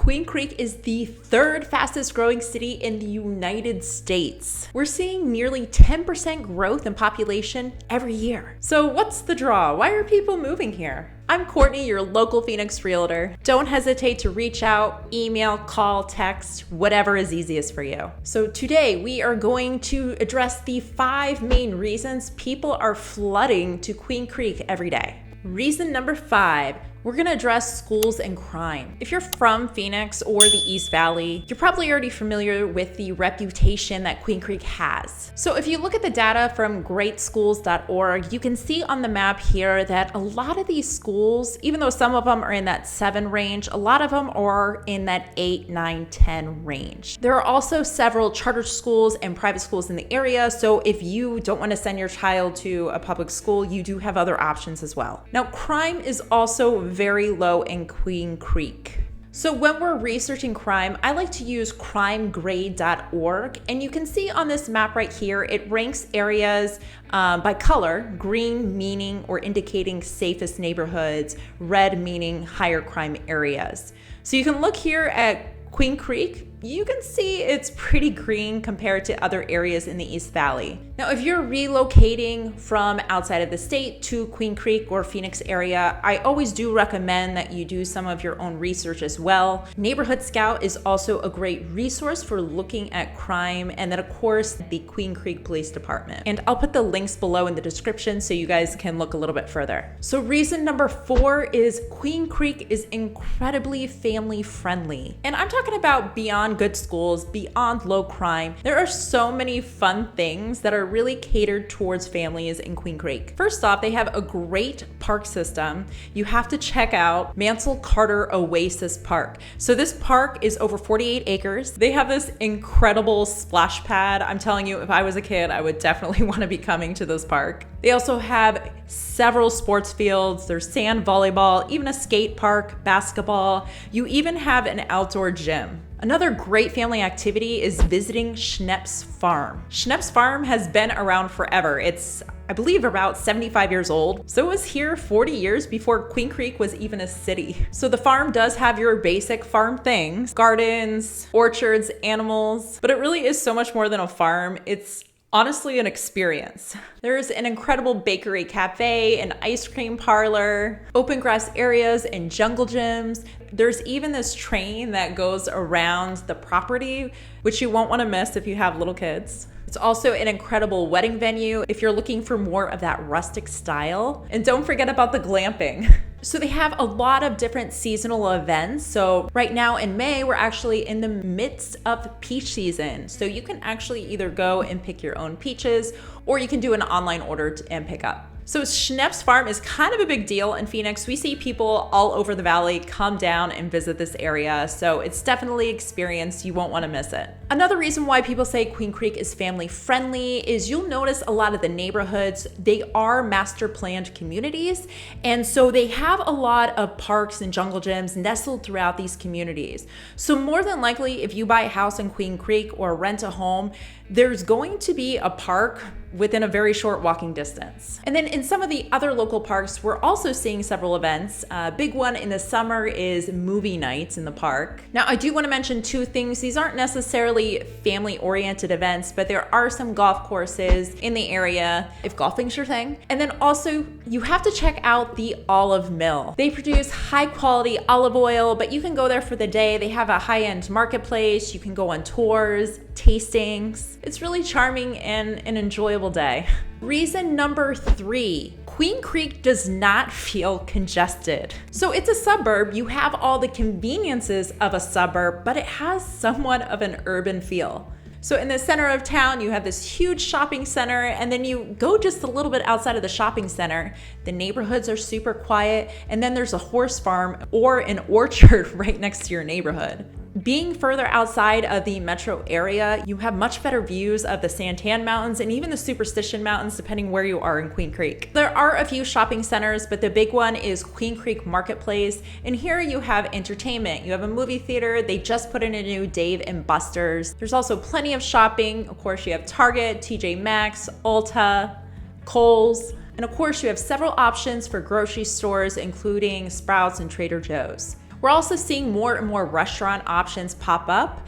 Queen Creek is the third fastest growing city in the United States. We're seeing nearly 10% growth in population every year. So what's the draw? Why are people moving here? I'm Courtney, your local Phoenix realtor. Don't hesitate to reach out, email, call, text, whatever is easiest for you. So today we are going to address the 5 main reasons people are flooding to Queen Creek every day. Reason number 5, we're gonna address schools and crime. If you're from Phoenix or the East Valley, you're probably already familiar with the reputation that Queen Creek has. So if you look at the data from greatschools.org, you can see on the map here that a lot of these schools, even though some of them are in that 7 range, a lot of them are in that 8, 9, 10 range. There are also several charter schools and private schools in the area, so if you don't want to send your child to a public school, you do have other options as well. Now, crime is also very low in Queen Creek. So when we're researching crime, I like to use crimegrade.org, and you can see on this map right here, it ranks areas by color, green meaning or indicating safest neighborhoods, red meaning higher crime areas. So you can look here at Queen Creek, you can see it's pretty green compared to other areas in the East Valley. Now, if you're relocating from outside of the state to Queen Creek or Phoenix area, I always do recommend that you do some of your own research as well. Neighborhood Scout is also a great resource for looking at crime, and then of course, the Queen Creek Police Department. And I'll put the links below in the description so you guys can look a little bit further. So reason number 4 is Queen Creek is incredibly family friendly. And I'm talking about beyond good schools, beyond low crime. There are so many fun things that are really catered towards families in Queen Creek. First off, they have a great park system. You have to check out Mansell Carter Oasis Park. So this park is over 48 acres. They have this incredible splash pad. I'm telling you, if I was a kid, I would definitely want to be coming to this park. They also have several sports fields. There's sand volleyball, even a skate park, basketball. You even have an outdoor gym. Another great family activity is visiting Schnepp's Farm. Schnepp's Farm has been around forever. It's, I believe, about 75 years old. So it was here 40 years before Queen Creek was even a city. So the farm does have your basic farm things, gardens, orchards, animals, but it really is so much more than a farm. It's honestly an experience. There's an incredible bakery cafe, an ice cream parlor, open grass areas, and jungle gyms. There's even this train that goes around the property, which you won't want to miss if you have little kids. It's also an incredible wedding venue if you're looking for more of that rustic style. And don't forget about the glamping. So they have a lot of different seasonal events. So right now in May, we're actually in the midst of peach season. So you can actually either go and pick your own peaches, or you can do an online order and pick up. So Schnepp's Farm is kind of a big deal in Phoenix. We see people all over the valley come down and visit this area. So it's definitely an experience. You won't want to miss it. Another reason why people say Queen Creek is family friendly is you'll notice a lot of the neighborhoods, they are master planned communities. And so they have a lot of parks and jungle gyms nestled throughout these communities. So more than likely, if you buy a house in Queen Creek or rent a home, there's going to be a park within a very short walking distance. And then in some of the other local parks, we're also seeing several events. A big one in the summer is movie nights in the park. Now, I do want to mention 2 things. These aren't necessarily family-oriented events, but there are some golf courses in the area if golfing's your thing. And then also, you have to check out the olive mill. They produce high-quality olive oil, but you can go there for the day. They have a high-end marketplace. You can go on tours, tastings. It's really charming and an enjoyable day. Reason number 3, Queen Creek does not feel congested. So it's a suburb. You have all the conveniences of a suburb, but it has somewhat of an urban feel. So in the center of town, you have this huge shopping center, and then you go just a little bit outside of the shopping center. The neighborhoods are super quiet, and then there's a horse farm or an orchard right next to your neighborhood. Being further outside of the metro area, you have much better views of the Santan Mountains and even the Superstition Mountains, depending where you are in Queen Creek. There are a few shopping centers, but the big one is Queen Creek Marketplace. And here you have entertainment. You have a movie theater. They just put in a new Dave and Buster's. There's also plenty of shopping. Of course, you have Target, TJ Maxx, Ulta, Kohl's. And of course, you have several options for grocery stores, including Sprouts and Trader Joe's. We're also seeing more and more restaurant options pop up.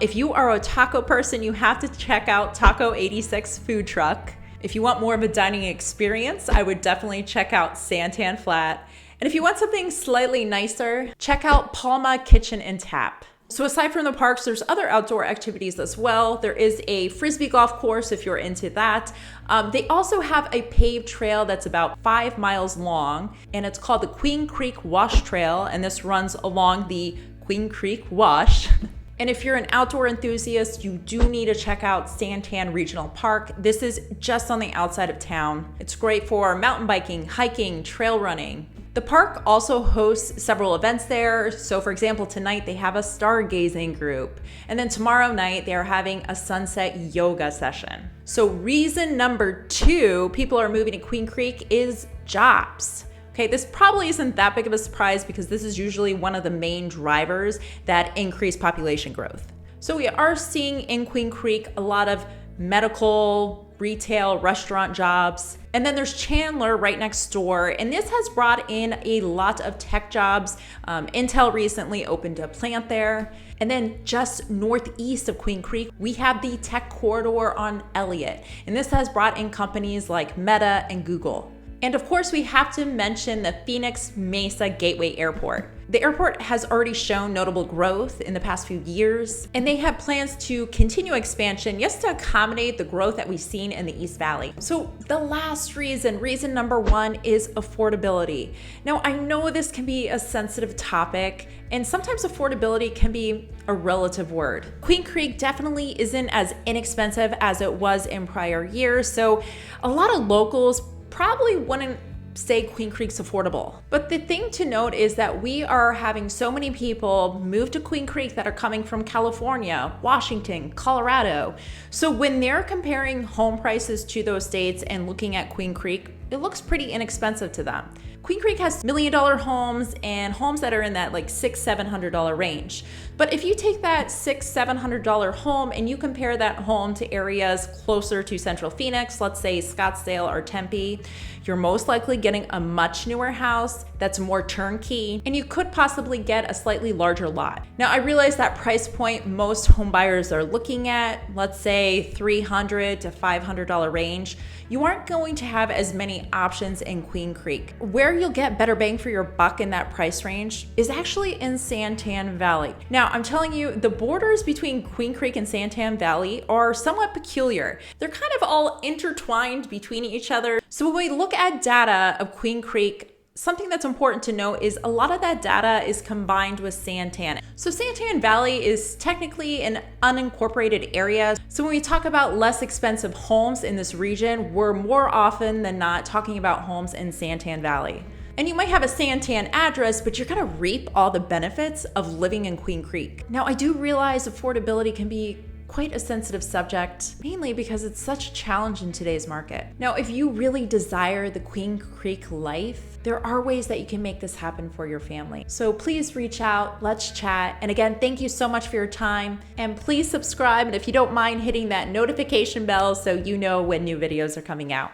If you are a taco person, you have to check out Taco 86 food truck. If you want more of a dining experience, I would definitely check out Santan Flat. And if you want something slightly nicer, check out Palma Kitchen and Tap. So aside from the parks, there's other outdoor activities as well. There is a Frisbee golf course if you're into that. They also have a paved trail that's about 5 miles long, and it's called the Queen Creek Wash Trail, and this runs along the Queen Creek Wash. And if you're an outdoor enthusiast, you do need to check out Santan Regional Park. This is just on the outside of town. It's great for mountain biking, hiking, trail running. The park also hosts several events there. So for example, tonight they have a stargazing group. And then tomorrow night they are having a sunset yoga session. So reason number 2 people are moving to Queen Creek is jobs. Okay, this probably isn't that big of a surprise because this is usually one of the main drivers that increase population growth. So we are seeing in Queen Creek a lot of medical, retail, restaurant jobs. And then there's Chandler right next door. And this has brought in a lot of tech jobs. Intel recently opened a plant there. And then just northeast of Queen Creek, we have the tech corridor on Elliott. And this has brought in companies like Meta and Google. And of course, we have to mention the Phoenix Mesa Gateway Airport. The airport has already shown notable growth in the past few years, and they have plans to continue expansion just to accommodate the growth that we've seen in the East Valley. So the last reason number 1 is affordability. Now, I know this can be a sensitive topic, and sometimes affordability can be a relative word. Queen Creek definitely isn't as inexpensive as it was in prior years, so a lot of locals probably wouldn't say Queen Creek's affordable. But the thing to note is that we are having so many people move to Queen Creek that are coming from California, Washington, Colorado. So when they're comparing home prices to those states and looking at Queen Creek, it looks pretty inexpensive to them. Queen Creek has $1 million homes and homes that are in that like $600-700 range. But if you take that $600-700 home and you compare that home to areas closer to Central Phoenix, let's say Scottsdale or Tempe, you're most likely getting a much newer house that's more turnkey, and you could possibly get a slightly larger lot. Now, I realize that price point most home buyers are looking at, let's say $300 to $500 range. You aren't going to have as many options in Queen Creek. Where you'll get better bang for your buck in that price range is actually in Santan Valley. Now, I'm telling you, the borders between Queen Creek and Santan Valley are somewhat peculiar. They're kind of all intertwined between each other. So when we look at data of Queen Creek, something that's important to note is a lot of that data is combined with Santan. So Santan Valley is technically an unincorporated area. So when we talk about less expensive homes in this region, we're more often than not talking about homes in Santan Valley. And you might have a Santan address, but you're gonna reap all the benefits of living in Queen Creek. Now, I do realize affordability can be quite a sensitive subject, mainly because it's such a challenge in today's market. Now, if you really desire the Queen Creek life, there are ways that you can make this happen for your family. So please reach out, let's chat. And again, thank you so much for your time. And please subscribe, and if you don't mind hitting that notification bell so you know when new videos are coming out.